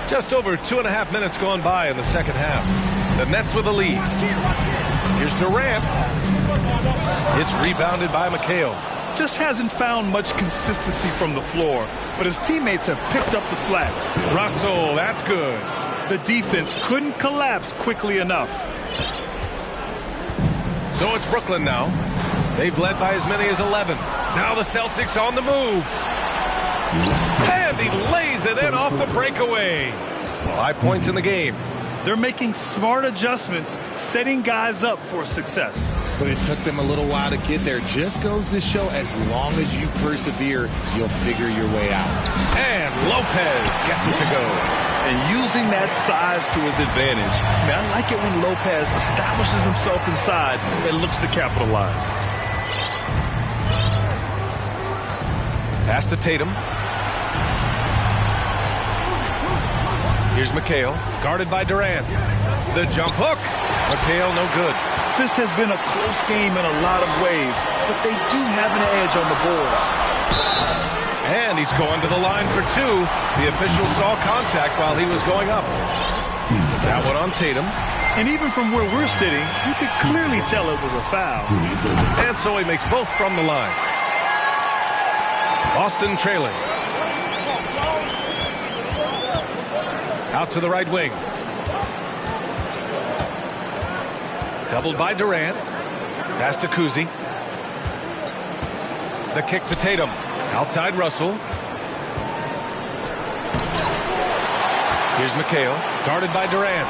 Just over 2.5 minutes gone by in the second half. The Nets with a lead. Here's Durant. It's rebounded by McHale. Just hasn't found much consistency from the floor, but his teammates have picked up the slack. Russell, that's good. The defense couldn't collapse quickly enough. So it's Brooklyn now. They've led by as many as 11. Now the Celtics on the move. And he lays it in off the breakaway. 5 points in the game. They're making smart adjustments, setting guys up for success. But it took them a little while to get there. Just goes to show as long as you persevere, you'll figure your way out. And Lopez gets it to go. And using that size to his advantage. I like it when Lopez establishes himself inside and looks to capitalize. Pass to Tatum. Here's McHale, guarded by Durant. The jump hook. McHale, no good. This has been a close game in a lot of ways, but they do have an edge on the boards. And he's going to the line for two. The official saw contact while he was going up. That one on Tatum. And even from where we're sitting, you could clearly tell it was a foul. And so he makes both from the line. Boston trailing. Out to the right wing. Doubled by Durant. Pass to Kuzi. The kick to Tatum. Outside Russell. Here's McHale. Guarded by Durant.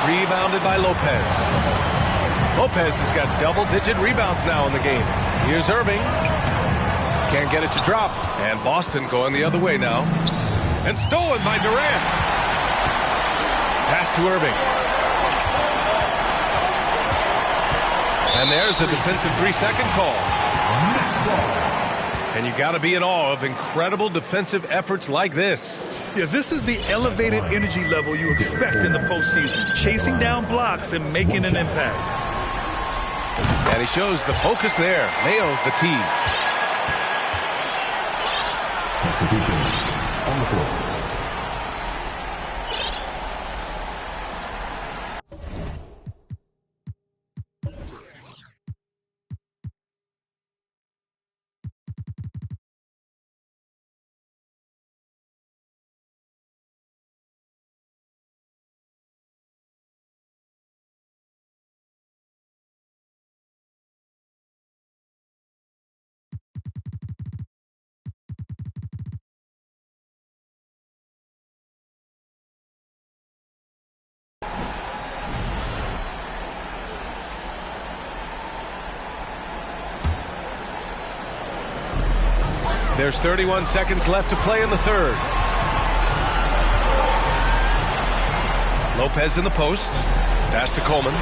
Rebounded by Lopez. Lopez has got double-digit rebounds now in the game. Here's Irving. Can't get it to drop. And Boston going the other way now. And stolen by Durant. Pass to Irving. And there's a defensive 3-second call. And you got to be in awe of incredible defensive efforts like this. Yeah, this is the elevated energy level you expect in the postseason. Chasing down blocks and making an impact. And he shows the focus there. Nails the tee. Substitutions on the floor. There's 31 seconds left to play in the third. Lopez in the post. Pass to Coleman.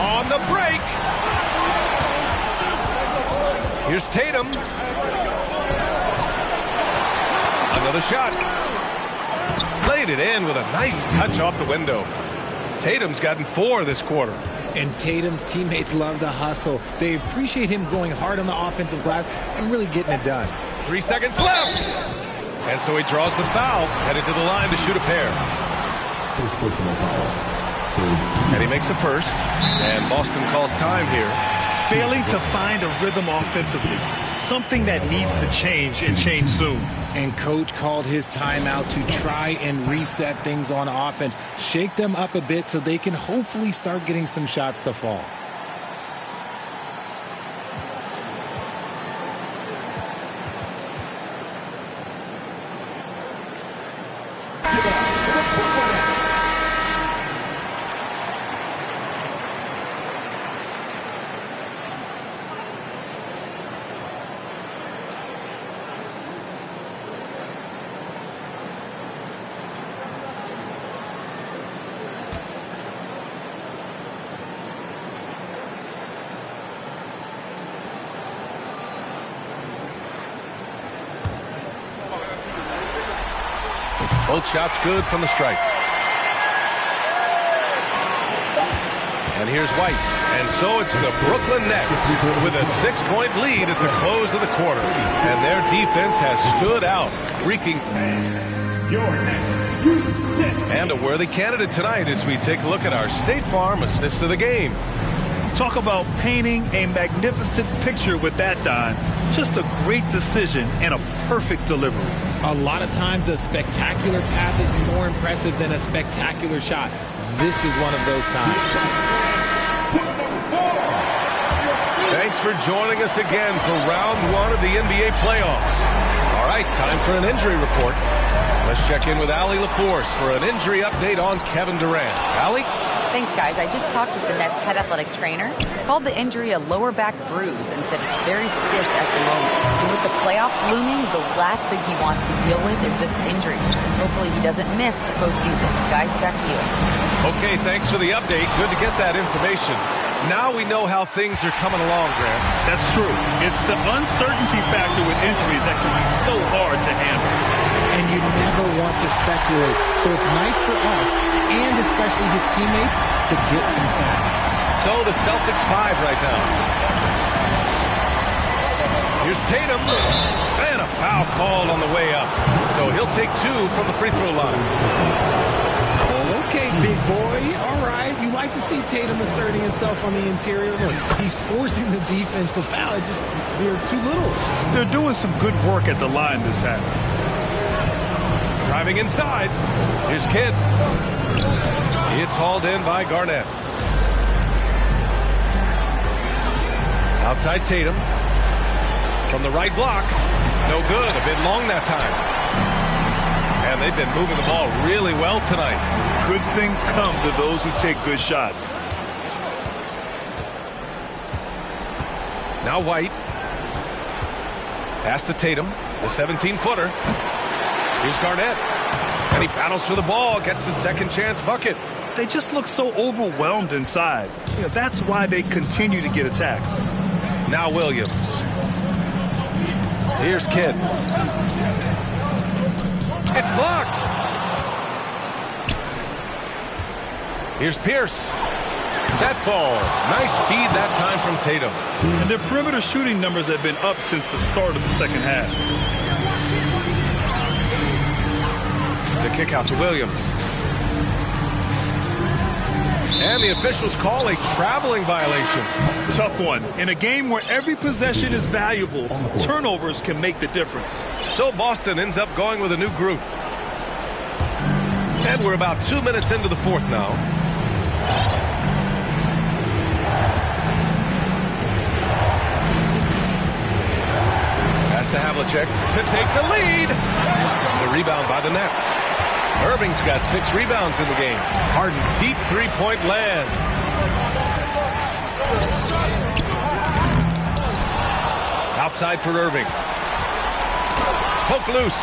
On the break. Here's Tatum. Another shot. Laid it in with a nice touch off the window. Tatum's gotten 4 this quarter. And Tatum's teammates love the hustle. They appreciate him going hard on the offensive glass and really getting it done. 3 seconds left. And so he draws the foul, headed to the line to shoot a pair. First personal foul. And he makes a first. And Boston calls time here. Failing to find a rhythm offensively. Something that needs to change and change soon. And coach called his timeout to try and reset things on offense. Shake them up a bit so they can hopefully start getting some shots to fall. Both shots good from the stripe. And here's White. And so it's the Brooklyn Nets with a 6-point lead at the close of the quarter. And their defense has stood out, wreaking. And a worthy candidate tonight as we take a look at our State Farm assist of the game. Talk about painting a magnificent picture with that, Don. Just a great decision and a perfect delivery. A lot of times a spectacular pass is more impressive than a spectacular shot. This is one of those times. Thanks for joining us again for round 1 of the NBA playoffs. All right, time for an injury report. Let's check in with Allie LaForce for an injury update on Kevin Durant. Allie? Thanks, guys. I just talked with the Nets head athletic trainer. Called the injury a lower back bruise and said it's very stiff at the moment. And with the playoffs looming, the last thing he wants to deal with is this injury. Hopefully he doesn't miss the postseason. Guys, back to you. Okay, thanks for the update. Good to get that information. Now we know how things are coming along, Grant. That's true. It's the uncertainty factor with injuries that can be so hard to handle. And you never want to speculate. So it's nice for us, and especially his teammates, to get some facts. So the Celtics 5 right now. Here's Tatum. And a foul called on the way up. So he'll take 2 from the free throw line. Okay, big boy. All right. You like to see Tatum asserting himself on the interior. Look, he's forcing the defense to foul. They're too little. They're doing some good work at the line this half. Driving inside. Here's Kidd. It's hauled in by Garnett. Outside Tatum. From the right block. No good. A bit long that time. And they've been moving the ball really well tonight. Good things come to those who take good shots. Now White. Pass to Tatum. The 17-footer. Here's Garnett. And he battles for the ball. Gets the second chance bucket. They just look so overwhelmed inside. You know, that's why they continue to get attacked. Now Williams. Here's Kidd. It's blocked. Here's Pierce. That falls. Nice feed that time from Tatum. And their perimeter shooting numbers have been up since the start of the second half. The kick out to Williams. And the officials call a traveling violation. Tough one. In a game where every possession is valuable, turnovers can make the difference. So Boston ends up going with a new group. And we're about 2 minutes into the fourth now. Pass to Havlicek to take the lead. The rebound by the Nets. Irving's got 6 rebounds in the game. Harden, deep three-point land. Outside for Irving. Poke loose.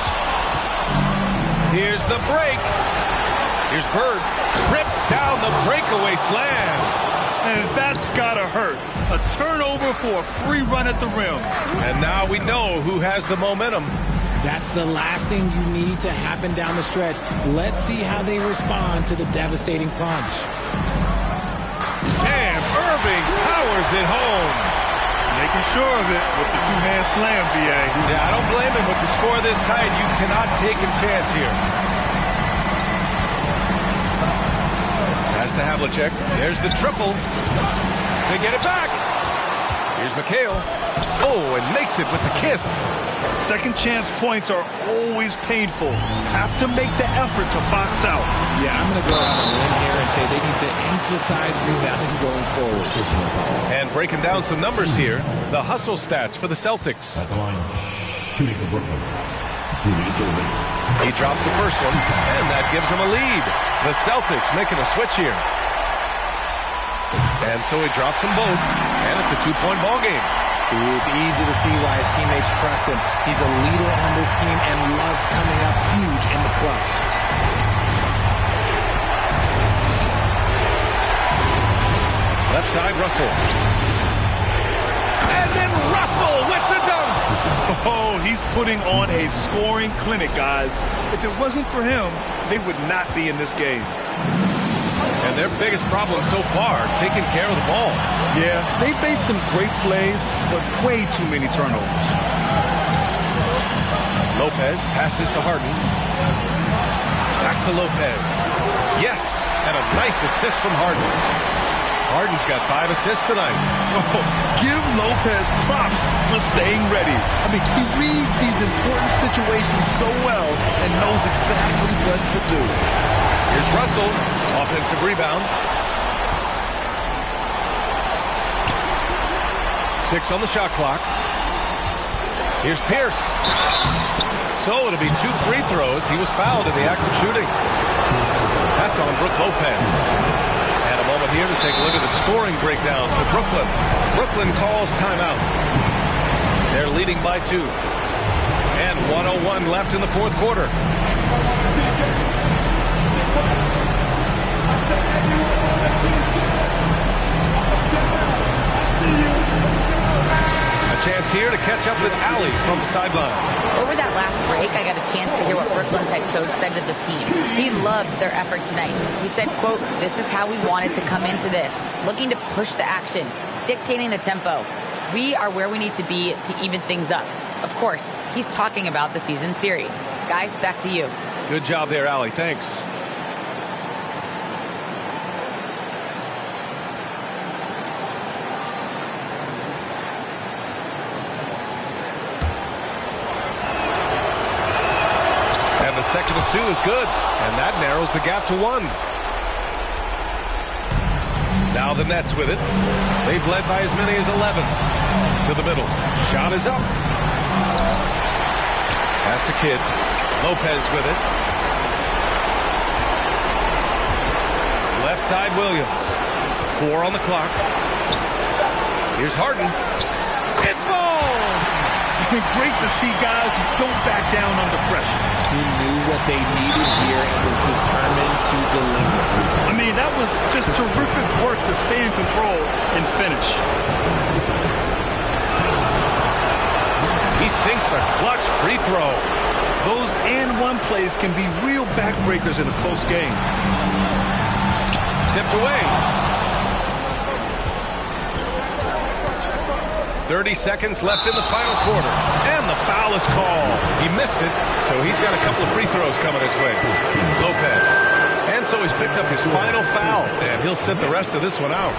Here's the break. Here's Bird. Trips down the breakaway slam. And that's gotta hurt. A turnover for a free run at the rim. And now we know who has the momentum. That's the last thing you need to happen down the stretch. Let's see how they respond to the devastating plunge. And Irving powers it home. Making sure of it with the two-hand slam, B.A. Yeah, I don't blame him. With the score this tight, you cannot take a chance here. Pass to Havlicek. There's the triple. They get it back. Here's McHale. Oh, and makes it with the kiss. Second chance points are always painful. Have to make the effort to box out. Yeah, I'm going to go out on a limb here and say they need to emphasize rebounding going forward. And breaking down some numbers here, the hustle stats for the Celtics. At the line, shooting for Brooklyn, Julius Irving. He drops the first one, and that gives him a lead. The Celtics making a switch here. And so he drops them both, and it's a 2-point ball game. See, it's easy to see why his teammates trust him. He's a leader on this team and loves coming up huge in the clutch. Left side, Russell. And then Russell with the dunk. Oh, he's putting on a scoring clinic, guys. If it wasn't for him, they would not be in this game. And their biggest problem so far, taking care of the ball. Yeah, they've made some great plays, but way too many turnovers. Lopez passes to Harden. Back to Lopez. Yes, and a nice assist from Harden. Harden's got 5 assists tonight. Oh, give Lopez props for staying ready. I mean, he reads these important situations so well and knows exactly what to do. Here's Russell, offensive rebound. 6 on the shot clock. Here's Pierce. So it'll be 2 free throws. He was fouled in the act of shooting. That's on Brook Lopez. And a moment here to take a look at the scoring breakdown for Brooklyn. Brooklyn calls timeout. They're leading by 2. And 1:01 left in the fourth quarter. A chance here to catch up with Allie from the sideline. Over that last break, I got a chance to hear what Brooklyn's head coach said to the team. He loves their effort tonight. He said, quote, "This is how we wanted to come into this, looking to push the action, dictating the tempo. We are where we need to be to even things up." Of course, he's talking about the season series. Guys, back to you. Good job there, Allie. Thanks. And the second of 2 is good, and that narrows the gap to 1. Now the Nets with it. They've led by as many as 11. To the middle. Shot is up. Pass to Kidd. Lopez with it. Left side, Williams. 4 on the clock. Here's Harden. It falls! Great to see guys who don't back down under pressure. He knew what they needed here and was determined to deliver. I mean, that was just terrific work to stay in control and finish. He sinks the clutch free throw. Those and-one plays can be real backbreakers in a close game. Tipped away. 30 seconds left in the final quarter. And the foul is called. He missed it, so he's got a couple of free throws coming his way. Lopez. And so he's picked up his final foul, and he'll sit the rest of this one out.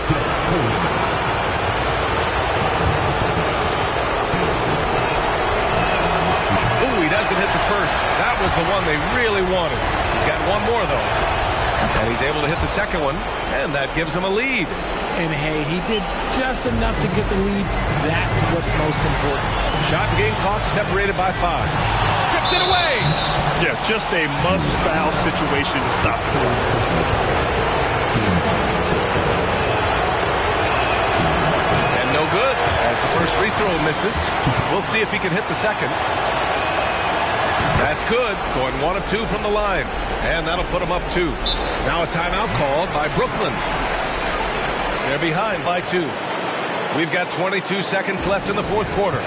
Ooh, he doesn't hit the first. That was the one they really wanted. He's got one more, though. And he's able to hit the second one, and that gives him a lead. And hey, he did just enough to get the lead. That's what's most important. Shot and game clock separated by 5. Stripped it away! Yeah, just a must-foul situation to stop the clock. And no good, as the first free throw misses. We'll see if he can hit the second. That's good, going 1 of 2 from the line. And that'll put him up 2. Now a timeout called by Brooklyn. They're behind by 2. We've got 22 seconds left in the fourth quarter.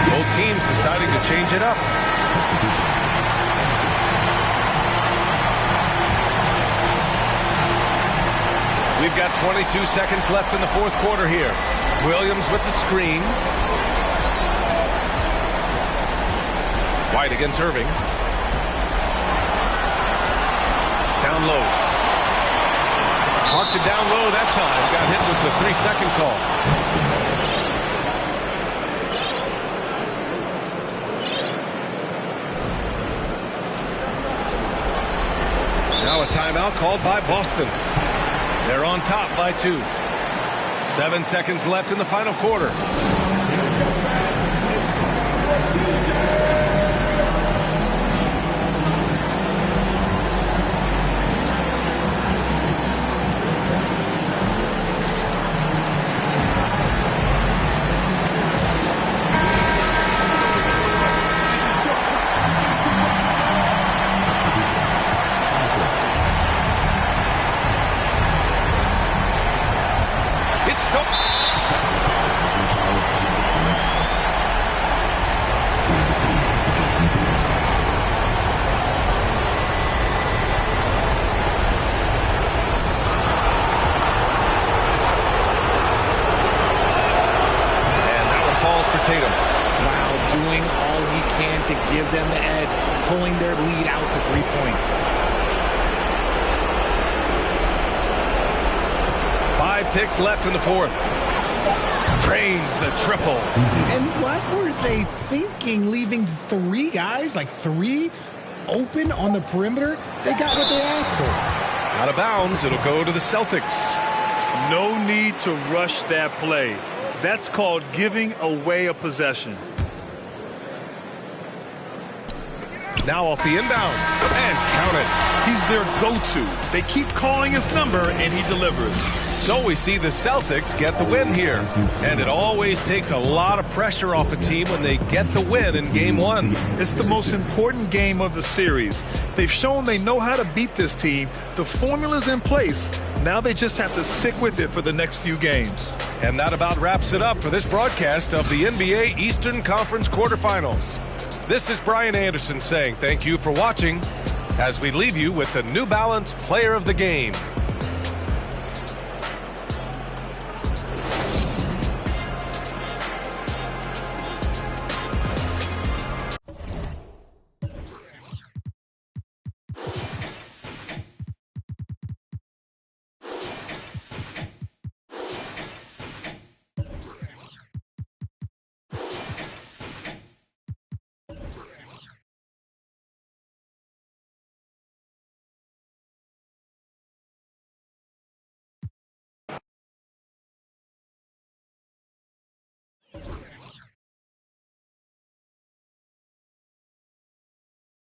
Both teams deciding to change it up. We've got 22 seconds left in the fourth quarter here. Williams with the screen. White against Irving. Down low. Marked it down low that time. Got hit with the 3-second call. Now a timeout called by Boston. They're on top by 2. 7 seconds left in the final quarter. doing all he can to give them the edge, pulling their lead out to 3 points. 5 ticks left in the fourth. Drains the triple. And what were they thinking, leaving 3 guys, like 3 open on the perimeter? They got what they asked for. Out of bounds, it'll go to the Celtics. No need to rush that play. That's called giving away a possession. Now off the inbound, and count it. He's their go-to. They keep calling his number, and he delivers. So we see the Celtics get the win here. And it always takes a lot of pressure off a team when they get the win in Game 1. It's the most important game of the series. They've shown they know how to beat this team. The formula's in place. Now they just have to stick with it for the next few games. And that about wraps it up for this broadcast of the NBA Eastern Conference quarterfinals. This is Brian Anderson saying thank you for watching as we leave you with the New Balance Player of the Game.